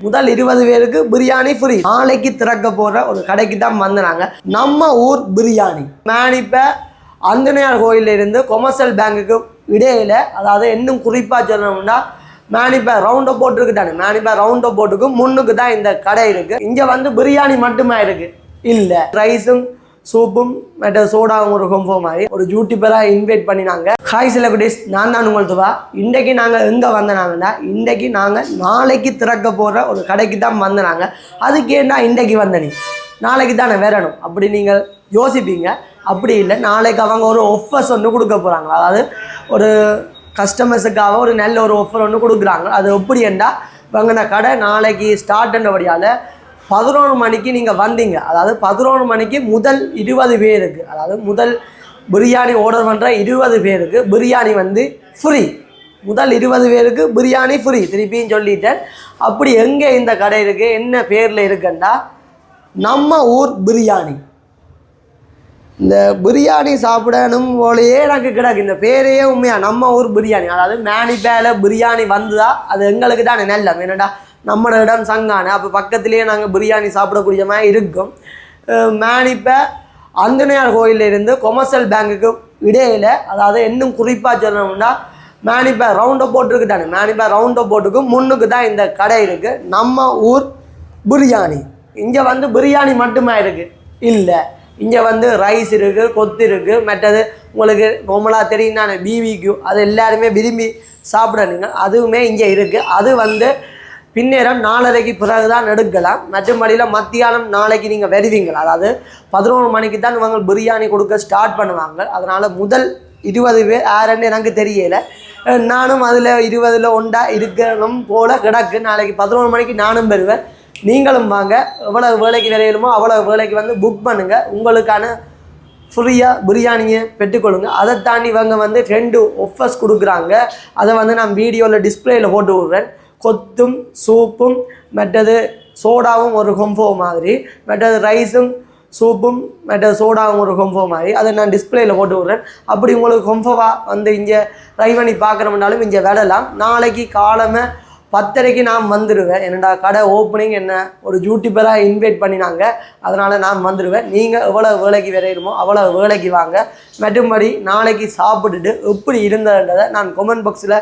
முதல் 20 பேருக்கு பிரியாணி ஃப்ரீ. நாளைக்கு திறக்க போற ஒரு கடைக்கு தான் வந்தாங்க. நம்ம ஊர் பிரியாணி மேனிப்ப அந்தனையார் கோயில இருந்து கொமர்ஷியல் பேங்குக்கு இடையில, அதாவது இன்னும் குறிப்பா சொல்லணும்னா மேனிப்ப ரவுண்ட் போட் இருக்குதானே, மேனிப்ப ரவுண்ட் போட்டுக்கு முன்னுக்கு தான் இந்த கடை இருக்கு. இங்க வந்து பிரியாணி மட்டுமா இருக்கு இல்ல, ரைஸும் சூப்பும் மற்ற சோடாவும் ஒரு கொம்போ மாதிரி ஒரு யூடியூபராக இன்வைட் பண்ணினாங்க. ஹாய் செலிபிரிட்டிஸ், நான் தான் உங்களுக்கு வா. இன்றைக்கி நாங்கள் எங்கே வந்தனாங்கன்னா, இன்றைக்கி நாங்கள் நாளைக்கு திறக்க போகிற ஒரு கடைக்கு தான் வந்தனாங்க. அதுக்கு ஏன்னா இன்றைக்கி வந்தனி நாளைக்கு தானே வரணும் அப்படி நீங்கள் யோசிப்பீங்க. அப்படி இல்லை, நாளைக்கு அவங்க ஒரு ஆஃபர்ஸ் ஒன்று கொடுக்க போகிறாங்க. அதாவது ஒரு கஸ்டமர்ஸுக்காக ஒரு நல்ல ஒரு ஆஃபர் ஒன்று கொடுக்குறாங்க. அது எப்படி என்றால், வாங்கின கடை நாளைக்கு ஸ்டார்ட் பண்ணுறபடியால் 11 மணிக்கு நீங்கள் வந்தீங்க, அதாவது 11 மணிக்கு முதல் 20 பேருக்கு, அதாவது முதல் பிரியாணி ஆர்டர் பண்ணுற 20 பேருக்கு பிரியாணி வந்து ஃப்ரீ. முதல் 20 பேருக்கு பிரியாணி ஃப்ரீ. திருப்பியும் சொல்லிட்டேன். அப்படி எங்கே இந்த கடை இருக்குது, என்ன பேரில் இருக்குன்னா நம்ம ஊர் பிரியாணி. இந்த பிரியாணி சாப்பிடணும் போலையே எனக்கு கிடக்கு. இந்த பேரையே உண்மையாக நம்ம ஊர் பிரியாணி, அதாவது மேனிப்பேல பிரியாணி வந்துதா அது எங்களுக்கு தான் நல்ல. என்னடா நம்ம இடம் சங்கான, அப்போ பக்கத்துலேயே நாங்கள் பிரியாணி சாப்பிடக்கூடிய மாதிரி இருக்கும். மேனிப்ப அந்தனையார் கோயிலிருந்து கொமர்ஷியல் பேங்குக்கு இடையில, அதாவது இன்னும் குறிப்பாக சொல்லணும்னா மேனிப்ப ரவுண்ட் போட்டுருக்கு தானே, மேனிப்ப ரவுண்ட் போட்டுக்கு முன்னுக்கு தான் இந்த கடை இருக்குது. நம்ம ஊர் பிரியாணி. இங்கே வந்து பிரியாணி மட்டுமா இருக்குது இல்லை, இங்கே வந்து ரைஸ் இருக்குது, கொத்து இருக்குது, மற்றது உங்களுக்கு ரொம்பலாக தெரியும் தானே பிபிக்யூ, அது எல்லாருமே விரும்பி சாப்பிடணுங்க, அதுவுமே இங்கே இருக்குது. அது வந்து பின்னேரம் 4:30க்கு பிறகு தான் எடுக்கலாம். மற்றபடியில் மத்தியானம் நாளைக்கு நீங்கள் வருவீங்களா, அதாவது 11 மணிக்கு தான் இவங்க பிரியாணி கொடுக்க ஸ்டார்ட் பண்ணுவாங்க. அதனால் முதல் 20 பேர் யாருன்னு எனக்கு தெரியலை. நானும் அதில் 20ல் ஒன்றா இருக்கணும் போல் கிடக்கு. நாளைக்கு 11 மணிக்கு நானும் வருவேன், நீங்களும் வாங்க. எவ்வளோ வேலைக்கு வரையணுமோ அவ்வளோ வேலைக்கு வந்து புக் பண்ணுங்கள். உங்களுக்கான ஃப்ரீயாக பிரியாணியை பெற்றுக்கொள்ளுங்க. அதை தாண்டி இவங்க வந்து 2 ஆஃபர்ஸ் கொடுக்குறாங்க. அதை வந்து நான் வீடியோவில் டிஸ்பிளேயில் போட்டு விட்றேன். கொத்தும் சூப்பும் மற்றது சோடாவும் ஒரு கொம்போ மாதிரி, மற்றது ரைஸும் சூப்பும் மற்றது சோடாவும் ஒரு கொம்போ மாதிரி, அதை நான் டிஸ்பிளேயில் போட்டு விட்றேன். அப்படி உங்களுக்கு கொம்போவாக வந்து இங்கே ட்ரை பண்ணி பார்க்குறோம்னாலும் இங்கே விடலாம். நாளைக்கு காலமே 10:30க்கு நான் வந்துடுவேன். என்னடா கடை ஓப்பனிங் என்ன ஒரு யூடியூபராக இன்வைட் பண்ணினாங்க, அதனால் நான் வந்துடுவேன். நீங்கள் எவ்வளோ வேலைக்கு வரையணுமோ அவ்வளோ வேலைக்கு வாங்க. மற்றும்படி நாளைக்கு சாப்பிட்டுட்டு எப்படி இருந்ததுன்றதை நான் கமெண்ட் பாக்ஸில்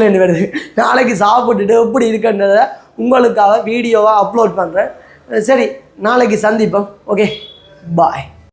என்ன வருது, நாளைக்கு சாப்பிட்டுட்டு எப்படி இருக்குன்றதை உங்களுக்காக வீடியோவாக அப்லோட் பண்ணுறேன். சரி, நாளைக்கு சந்திப்போம். ஓகே, பாய்.